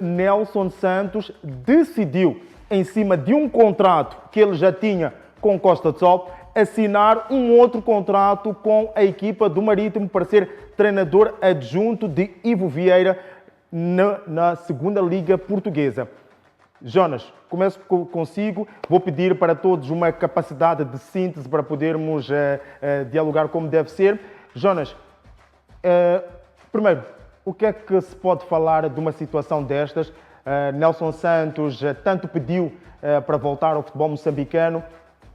Nelson Santos decidiu, em cima de um contrato que ele já tinha com Costa do Sol, assinar um outro contrato com a equipa do Marítimo para ser treinador adjunto de Ivo Vieira na segunda Liga Portuguesa. Jonas, começo consigo. Vou pedir para todos uma capacidade de síntese para podermos dialogar como deve ser. Jonas, primeiro, o que é que se pode falar de uma situação destas? Nelson Santos tanto pediu para voltar ao futebol moçambicano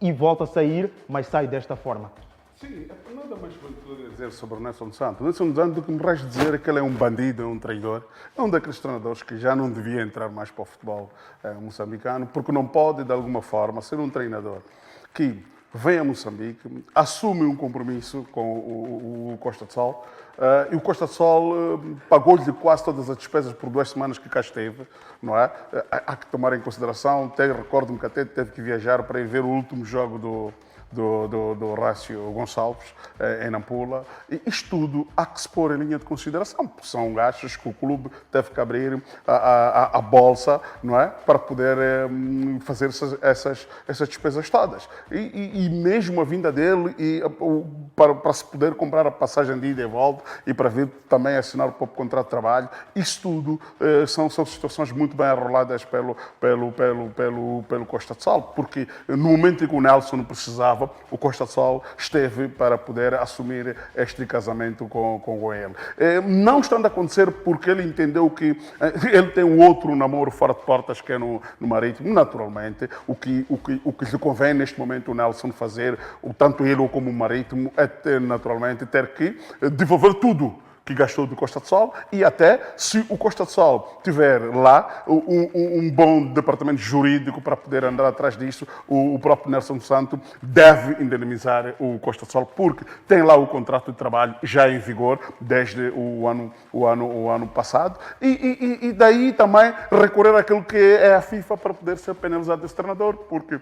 e volta a sair, mas sai desta forma. Sim, nada mais que dizer sobre o Nelson Santos. Nelson Santos, o que me resta dizer é que ele é um bandido, é um traidor. É um daqueles treinadores que já não devia entrar mais para o futebol moçambicano, porque não pode, de alguma forma, ser um treinador que vem a Moçambique, assume um compromisso com o Costa do Sol, e o Costa do Sol pagou-lhe quase todas as despesas por 2 semanas que cá esteve, não é? Há que tomar em consideração, recordo-me que até teve que viajar para ir ver o último jogo do Rácio Gonçalves, em Nampula. E isto tudo há que se pôr em linha de consideração, porque são gastos que o clube teve que abrir a bolsa, não é? Para poder fazer essas despesas todas. E mesmo a vinda dele, para se poder comprar a passagem de ida e volta, e para vir também assinar o próprio contrato de trabalho, isso tudo são situações muito bem arroladas pelo Costa do Sol, porque no momento em que o Nelson precisava, o Costa do Sol esteve para poder assumir este casamento com ele. Não estando a acontecer porque ele entendeu que ele tem um outro namoro fora de portas que é no Marítimo, naturalmente. O que lhe convém neste momento o Nelson fazer, tanto ele como o Marítimo, é naturalmente ter que devolver tudo que gastou do Costa do Sol, e até, se o Costa do Sol tiver lá um bom departamento jurídico para poder andar atrás disso, o próprio Nelson Santos deve indenizar o Costa do Sol, porque tem lá o contrato de trabalho já em vigor desde o ano passado, e daí também recorrer àquilo que é a FIFA para poder ser penalizado esse treinador, porque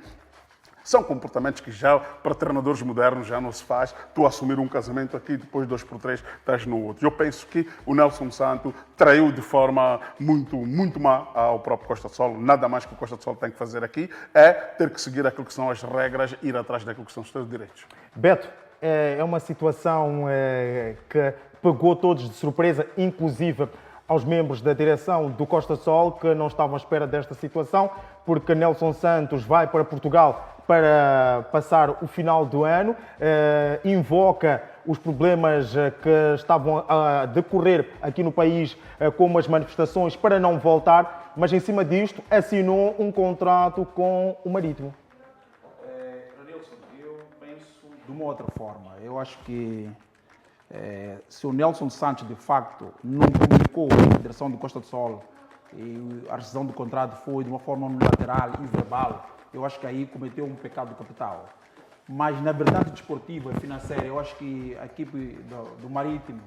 são comportamentos que já, para treinadores modernos, já não se faz. Tu assumir um casamento aqui, depois 2 por 3 estás no outro. Eu penso que o Nelson Santos traiu de forma muito má ao próprio Costa do Sol. Nada mais que o Costa do Sol tem que fazer aqui é ter que seguir aquilo que são as regras e ir atrás daquilo que são os seus direitos. Beto, é uma situação que pegou todos de surpresa, inclusive aos membros da direção do Costa do Sol, que não estavam à espera desta situação, porque Nelson Santos vai para Portugal para passar o final do ano, invoca os problemas que estavam a decorrer aqui no país, como as manifestações, para não voltar, mas em cima disto assinou um contrato com o Marítimo. Nilson, eu penso de uma outra forma. Eu acho que se o Nelson Santos, de facto, não comunicou a direção do Costa do Sol e a rescisão do contrato foi de uma forma unilateral e verbal, eu acho que aí cometeu um pecado capital. Mas na verdade desportiva e financeira, eu acho que a equipe do Marítimo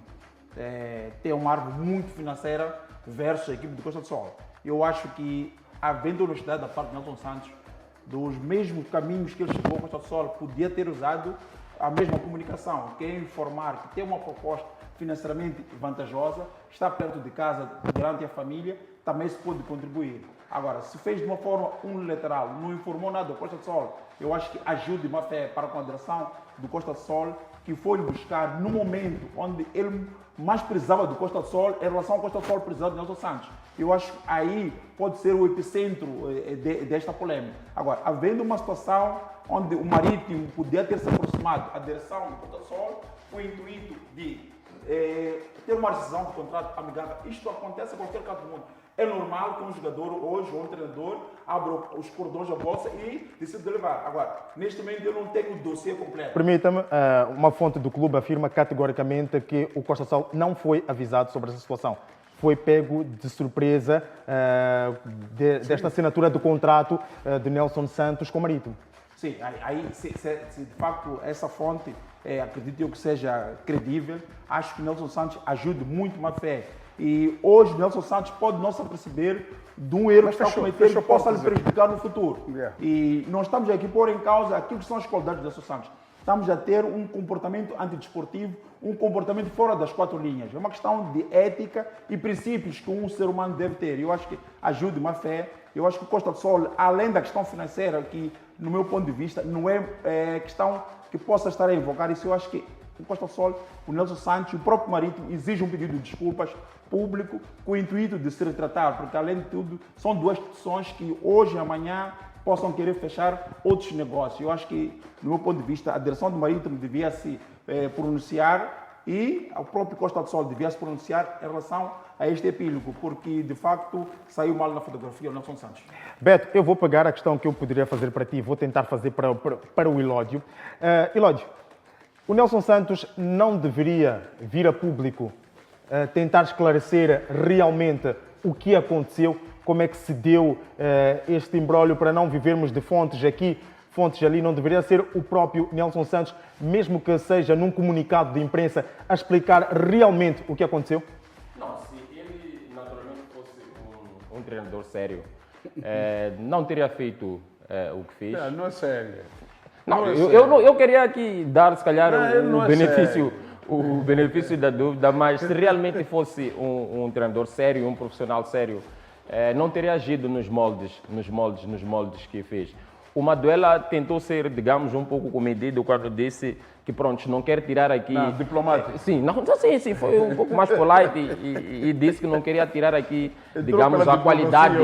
tem uma árvore muito financeira versus a equipe do Costa do Sol. Eu acho que, havendo honestidade da parte de Nelson Santos, dos mesmos caminhos que ele chegou ao Costa do Sol, podia ter usado a mesma comunicação, que é informar que tem uma proposta financeiramente vantajosa, está perto de casa, durante a família, também se pode contribuir. Agora, se fez de uma forma unilateral, não informou nada do Costa do Sol, eu acho que ajude de má fé para com a direção do Costa do Sol, que foi buscar no momento onde ele mais precisava do Costa do Sol, em relação ao Costa do Sol precisava de Nelson Santos. Eu acho que aí pode ser o epicentro desta polêmica. Agora, havendo uma situação onde o Marítimo podia ter se aproximado à direção do Costa do Sol, com o intuito de ter uma rescisão de contrato amigável. Isto acontece em qualquer canto do mundo. É normal que um jogador hoje, ou um treinador, abra os cordões da bolsa e decida levar. Agora, neste momento eu não tenho o dossiê completo. Permita-me, uma fonte do clube afirma categoricamente que o Costa do Sol não foi avisado sobre essa situação. Foi pego de surpresa desta assinatura do contrato de Nelson Santos com o Marítimo. Sim, aí se de facto essa fonte, acredito eu que seja credível, acho que Nelson Santos ajuda muito má fé. E hoje Nelson Santos pode não se aperceber de um erro que está a cometer que possa lhe prejudicar no futuro. Yeah. E nós estamos aqui a pôr em causa aquilo que são as qualidades de Nelson Santos. estamos a ter um comportamento antidesportivo, um comportamento fora das 4 linhas. É uma questão de ética e princípios que um ser humano deve ter. Eu acho que ajude uma fé. Eu acho que o Costa do Sol, além da questão financeira, que no meu ponto de vista não é questão que possa estar a invocar isso, eu acho que o Costa do Sol, o Nelson Santos, o próprio Marítimo exige um pedido de desculpas público com o intuito de se retratar, porque além de tudo são duas instituições que hoje e amanhã possam querer fechar outros negócios. Eu acho que, no meu ponto de vista, a direção do Marítimo devia se pronunciar e o próprio Costa do Sol devia se pronunciar em relação a este epílogo, porque de facto saiu mal na fotografia o Nelson Santos. Beto, eu vou pegar a questão que eu poderia fazer para ti, vou tentar fazer para o Ilódio. Ilódio, o Nelson Santos não deveria vir a público tentar esclarecer realmente o que aconteceu, como é que se deu este imbróglio, para não vivermos de fontes aqui, fontes ali. Não deveria ser o próprio Nelson Santos, mesmo que seja num comunicado de imprensa, a explicar realmente o que aconteceu? Não, se ele naturalmente fosse um treinador sério, não teria feito o que fez. Não é sério. Não, Não é eu queria aqui dar, se calhar, Não é sério. o benefício da dúvida, mas se realmente fosse um treinador sério, um profissional sério, não teria agido nos moldes que fez. O Maduela tentou ser, digamos, um pouco comedido quando disse que, pronto, não quer tirar aqui... Não, diplomático. Sim, sim, foi um pouco mais polite e disse que não queria tirar aqui, digamos, a qualidade,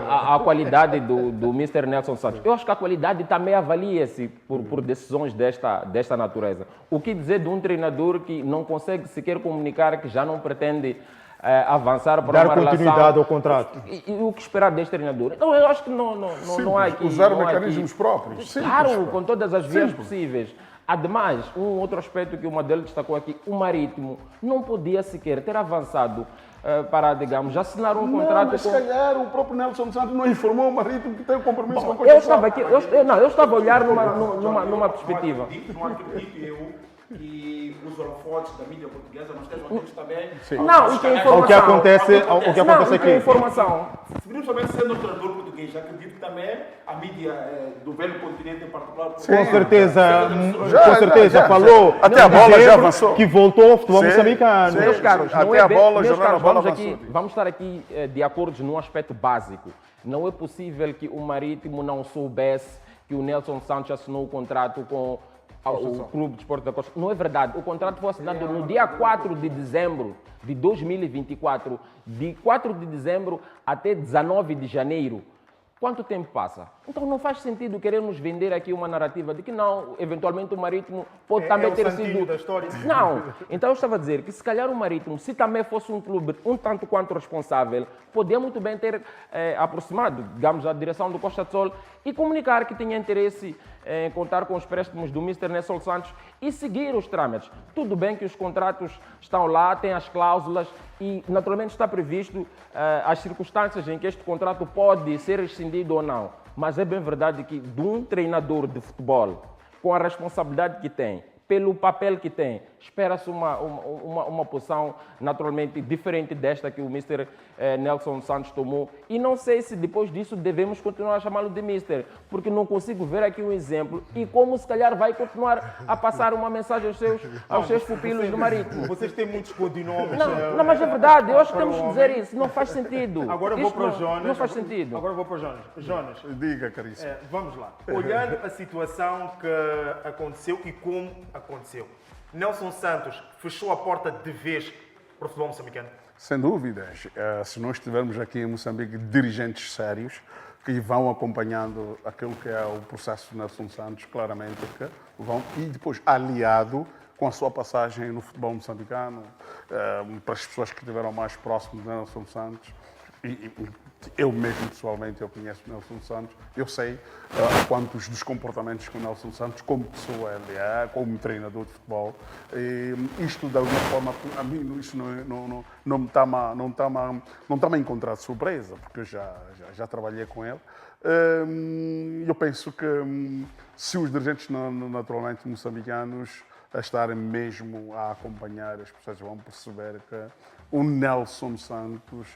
a qualidade do Mr. Nelson Santos. Eu acho que a qualidade também avalia-se por decisões desta natureza. O que dizer de um treinador que não consegue sequer comunicar, que já não pretende avançar para uma relação... Dar continuidade ao contrato. E o que esperar deste treinador? Então, eu acho que não há aqui... Usar não há mecanismos aqui, próprios. Claro, com todas as vias Simples. possíveis. Ademais, um outro aspecto que o Maduela destacou aqui, o Marítimo não podia sequer ter avançado para, digamos, assinar um contrato mas se com... calhar o próprio Nelson Santos não informou o Marítimo que tem um compromisso com a Eu Costa do estava Sol. aqui, eu estava a olhar numa perspectiva. Não acredito eu que os holofotes da mídia portuguesa nós temos também... Não, e que a informação... O que acontece Não, e que a aqui. Se informação... principalmente sendo treinador português, acredito que também a mídia do velho continente em particular... Com certeza, Já. falou. Até a bola já avançou. Que voltou ao futebol Sim, moçambicano. sim. Meus caros, Até não é a bem- bola, meus jogar a caros, bola vamos avançou. vamos estar aqui de acordo num aspecto básico. Não é possível que o Marítimo não soubesse que o Nelson Santos assinou o contrato com o Clube de Esporte da Costa. Não é verdade. O contrato foi assinado no dia 4 de dezembro de 2024, de 4 de dezembro até 19 de janeiro. Quanto tempo passa? Então não faz sentido querermos vender aqui uma narrativa de que não, eventualmente o Marítimo pode também o ter santinho sido... da história. Não. Então eu estava a dizer que se calhar o Marítimo, se também fosse um clube um tanto quanto responsável, podia muito bem ter aproximado, digamos, a direção do Costa do Sol e comunicar que tinha interesse em contar com os préstimos do Mr. Nelson Santos e seguir os trâmites. Tudo bem que os contratos estão lá, têm as cláusulas e naturalmente está previsto as circunstâncias em que este contrato pode ser rescindido ou não. Mas é bem verdade que de um treinador de futebol, com a responsabilidade que tem, pelo papel que tem, espera-se uma posição naturalmente diferente desta que o Mr. Nelson Santos tomou. E não sei se depois disso devemos continuar a chamá-lo de Mr., porque não consigo ver aqui um exemplo e como se calhar vai continuar a passar uma mensagem aos seus pupilos do Marítimo. Vocês têm muitos codinomes. Não, mas é verdade, eu acho que temos que dizer isso, não faz sentido. Agora eu vou Isto para o não- Jonas. Não faz sentido. Agora eu vou para o Jonas. Jonas, Diga, caríssimo. vamos lá. Olhando a situação que aconteceu e como aconteceu, Nelson Santos fechou a porta de vez para o futebol moçambicano? Sem dúvidas. Se nós tivermos aqui em Moçambique dirigentes sérios que vão acompanhando aquilo que é o processo de Nelson Santos, claramente que vão, e depois aliado com a sua passagem no futebol moçambicano, para as pessoas que estiveram mais próximas de Nelson Santos, eu mesmo pessoalmente eu conheço o Nelson Santos, eu sei quantos dos comportamentos que o Nelson Santos como pessoa ele é, como treinador de futebol, e isto de alguma forma a mim isso não me está a encontrar de surpresa, porque eu já trabalhei com ele. Eu penso que se os dirigentes naturalmente moçambicanos a estarem mesmo a acompanhar, as pessoas vão perceber que o Nelson Santos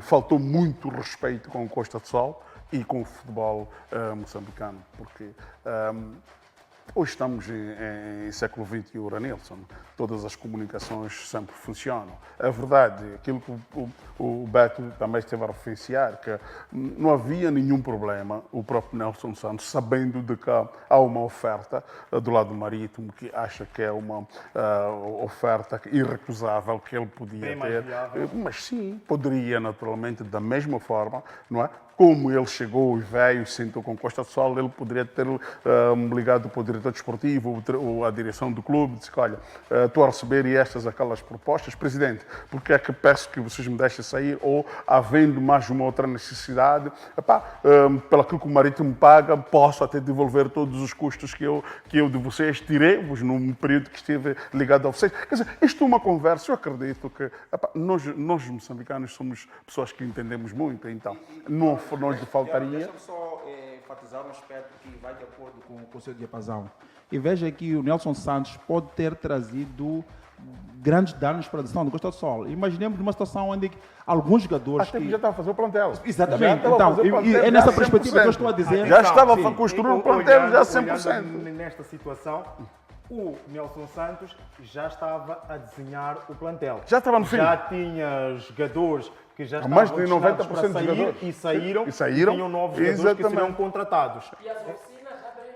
faltou muito respeito com o Costa do Sol e com o futebol moçambicano, porque Hoje estamos em século XXI, Ranilson. Todas as comunicações sempre funcionam. É verdade, aquilo que o Beto também esteve a referenciar, que não havia nenhum problema, o próprio Nelson Santos, sabendo de que há uma oferta do lado marítimo, que acha que é uma oferta irrecusável, que ele podia Bem mais ter. viável. Mas sim, poderia naturalmente, da mesma forma, não é? Como ele chegou e veio, sentou com Costa do Sol, ele poderia ter ligado para o diretor desportivo ou a direção do clube, disse: olha, estou a receber aquelas propostas, presidente, porque é que peço que vocês me deixem sair, ou havendo mais uma outra necessidade, pelo aquilo que o Marítimo paga, posso até devolver todos os custos que eu de vocês tirei-vos num período que estive ligado a vocês. Quer dizer, isto é uma conversa, eu acredito que nós moçambicanos somos pessoas que entendemos muito, então não lhe faltaria. Deixa-me só enfatizar um aspecto que vai de acordo com o seu diapasão. E veja que o Nelson Santos pode ter trazido grandes danos para a direção do Costa do Sol. Imaginemos numa situação onde alguns jogadores... Até que já estava a fazer o plantel. Exatamente. Já estava a Então, fazer o plantel, é nessa já perspectiva 100%. que eu estou a dizer. Já estava Sim. a construir um plantel já 100%. Olhando nesta situação, o Nelson Santos já estava a desenhar o plantel. Já estava no fim. Já tinha jogadores que já estavam Mais de destinados 90% para dos sair jogadores. e saíram. E saíram. Tinham novos jogadores que Exatamente. serão contratados. E as oficinas abrem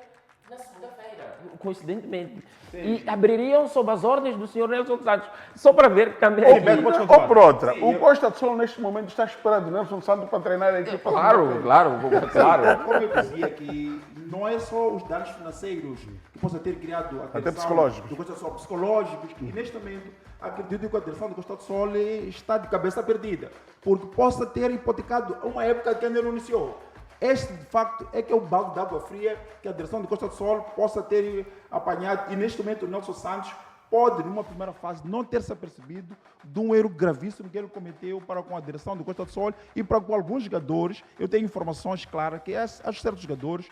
na segunda-feira, coincidentemente. E abririam sob as ordens do senhor Nelson Santos, só para ver que também... Beto, pode continuar. Ou por outra, o Costa do Sol neste momento está esperando o Nelson Santos para treinar a equipa. Claro. Como eu dizia, que não é só os danos financeiros que possa ter criado a Até direção psicológicos. do Costa do Sol, psicológicos, e neste momento acredito que a direção do Costa do Sol está de cabeça perdida, porque possa ter hipotecado uma época que ainda não iniciou. Este, de facto, é que é o balde de água fria que a direção do Costa do Sol possa ter apanhado, e neste momento o Nelson Santos pode, numa primeira fase, não ter se apercebido de um erro gravíssimo que ele cometeu para com a direção do Costa do Sol e para com alguns jogadores. Eu tenho informações claras que há certos jogadores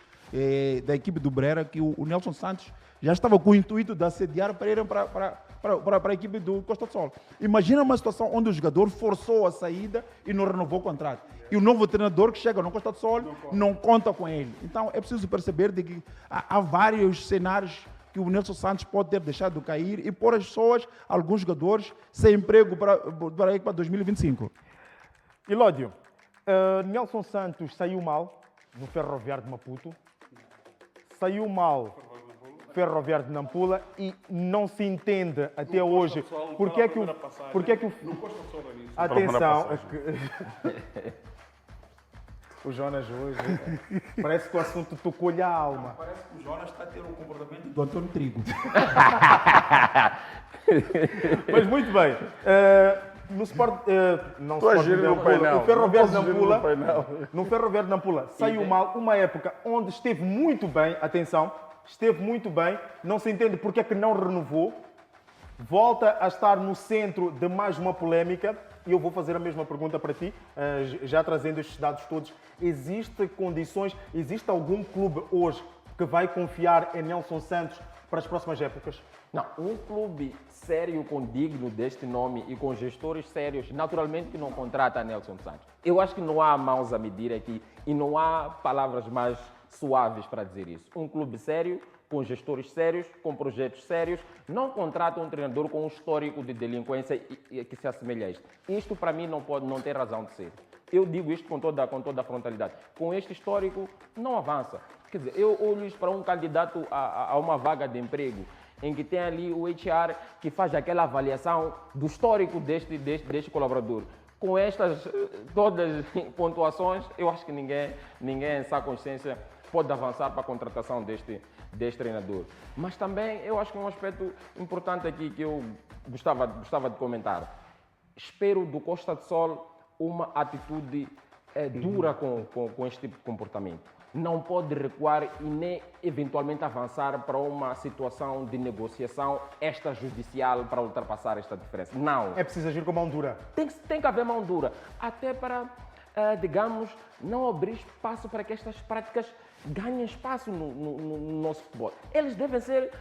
da equipe do Brera que o Nelson Santos já estava com o intuito de assediar para irem para a equipe do Costa do Sol. Imagina uma situação onde o jogador forçou a saída e não renovou o contrato. E o novo treinador que chega no Costa do Sol não conta com ele. Então é preciso perceber de que há vários cenários que o Nelson Santos pode ter deixado cair e pôr as pessoas, alguns jogadores, sem emprego para 2025. Ilódio, Nelson Santos saiu mal no Ferroviário de Maputo, saiu mal Ferroviário de Nampula e não se entende até hoje porque é que o atenção o Jonas hoje parece que o assunto tocou-lhe a alma. Parece que o Jonas está a ter um comportamento do Antônio Trigo. Mas muito bem. No Sport, não Estou a Sport gerir no Nampula, painel. o Ferroviário de Não posso gerir Nampula, no painel. no Ferroviário de Nampula saiu mal uma época onde esteve muito bem, atenção, esteve muito bem, não se entende porque é que não renovou, volta a estar no centro de mais uma polémica e eu vou fazer a mesma pergunta para ti, já trazendo estes dados todos. Existe condições, existe algum clube hoje que vai confiar em Nelson Santos para as próximas épocas? Não, um clube sério, com digno deste nome e com gestores sérios, naturalmente que não contrata Nelson Santos. Eu acho que não há mãos a medir aqui e não há palavras mais suaves para dizer isso. Um clube sério, com gestores sérios, com projetos sérios, não contrata um treinador com um histórico de delinquência que se assemelha a isto. Isto, para mim, não tem razão de ser. Eu digo isto com toda a frontalidade. Com este histórico, não avança. Quer dizer, eu olho isto para um candidato a uma vaga de emprego, em que tem ali o HR que faz aquela avaliação do histórico deste colaborador. Com estas todas pontuações, eu acho que ninguém em sã consciência pode avançar para a contratação deste treinador. Mas também eu acho que um aspecto importante aqui que eu gostava de comentar. Espero do Costa do Sol uma atitude dura com este tipo de comportamento. Não pode recuar e nem eventualmente avançar para uma situação de negociação extrajudicial para ultrapassar esta diferença. Não. É preciso agir com mão dura. Tem que haver mão dura, até para, digamos, não abrir espaço para que estas práticas ganhem espaço no nosso futebol. Eles devem ser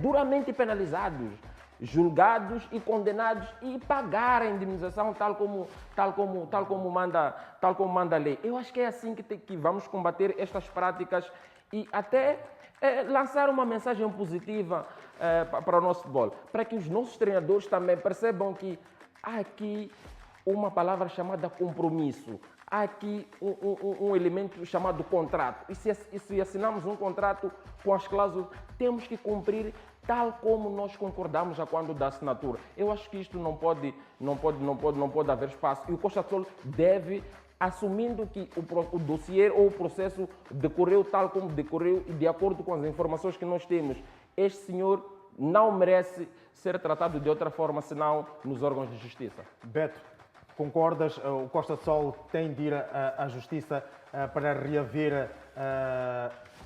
duramente penalizados, julgados e condenados e pagar a indemnização tal como manda a lei. Eu acho que é assim que vamos combater estas práticas e até lançar uma mensagem positiva para o nosso futebol, para que os nossos treinadores também percebam que há aqui uma palavra chamada compromisso, há aqui um elemento chamado contrato. E se assinamos um contrato com as cláusulas, temos que cumprir tal como nós concordamos já quando da assinatura. Eu acho que isto não pode haver espaço. E o Costa do Sol deve, assumindo que o dossiê ou o processo decorreu tal como decorreu e de acordo com as informações que nós temos, este senhor não merece ser tratado de outra forma senão nos órgãos de justiça. Beto, concordas? O Costa do Sol tem de ir à justiça para reaver,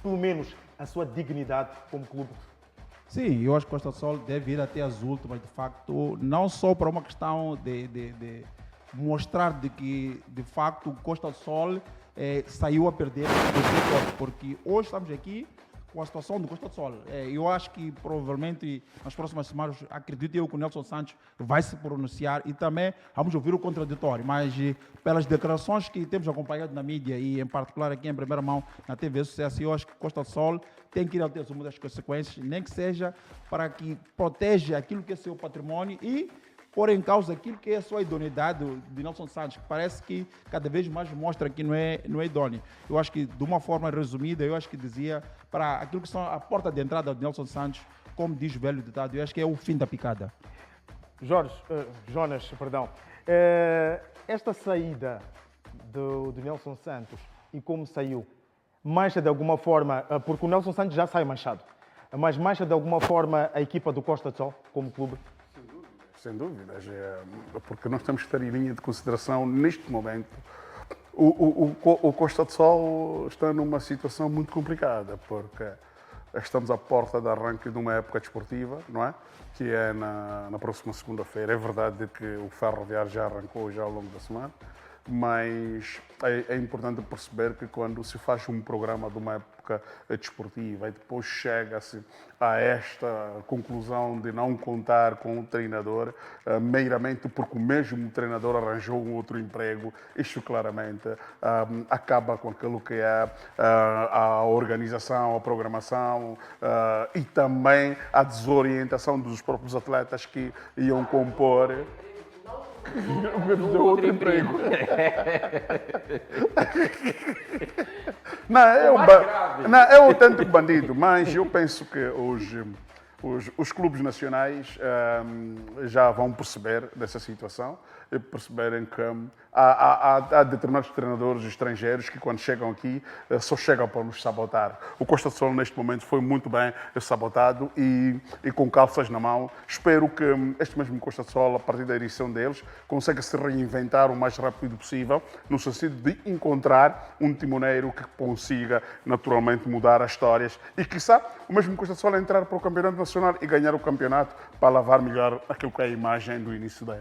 pelo menos, a sua dignidade como clube? Sim, eu acho que o Costa do Sol deve ir até as últimas, de facto, não só para uma questão de mostrar de que, de facto, o Costa do Sol saiu a perder, porque hoje estamos aqui com a situação do Costa do Sol. Eu acho que, provavelmente, nas próximas semanas, acredito eu que o Nelson Santos vai se pronunciar e também vamos ouvir o contraditório, mas pelas declarações que temos acompanhado na mídia e, em particular, aqui em primeira mão na TV Sucesso, eu acho que o Costa do Sol tem que ir até as das consequências, nem que seja para que proteja aquilo que é seu patrimônio e pôr em causa aquilo que é a sua idoneidade de Nelson Santos, que parece que cada vez mais mostra que não é idôneo. Eu acho que, de uma forma resumida, eu acho que dizia para aquilo que são a porta de entrada de Nelson Santos, como diz o velho ditado, eu acho que é o fim da picada. Jonas, perdão. Esta saída do Nelson Santos e como saiu, mancha de alguma forma, porque o Nelson Santos já sai manchado, mas mancha de alguma forma a equipa do Costa do Sol como clube? Sem dúvidas, porque nós temos que ter em linha de consideração, neste momento, o Costa do Sol está numa situação muito complicada, porque estamos à porta do arranque de uma época desportiva, não é? Que é na próxima segunda-feira. É verdade que o Ferroviário já arrancou já ao longo da semana, mas é importante perceber que quando se faz um programa de uma época desportiva e depois chega-se a esta conclusão de não contar com o treinador, meramente porque o mesmo treinador arranjou um outro emprego, isto claramente acaba com aquilo que é a organização, a programação e também a desorientação dos próprios atletas que iam compor outro emprego. Não, é o tanto bandido, mas eu penso que hoje os clubes nacionais já vão perceber dessa situação e perceberem que há determinados treinadores estrangeiros que, quando chegam aqui, só chegam para nos sabotar. O Costa do Sol, neste momento, foi muito bem sabotado e com calças na mão. Espero que este mesmo Costa do Sol, a partir da edição deles, consiga se reinventar o mais rápido possível, no sentido de encontrar um timoneiro que consiga, naturalmente, mudar as histórias e, quiçá, o mesmo Costa do Sol entrar para o Campeonato Nacional e ganhar o campeonato para lavar melhor aquilo que é a imagem do início da época.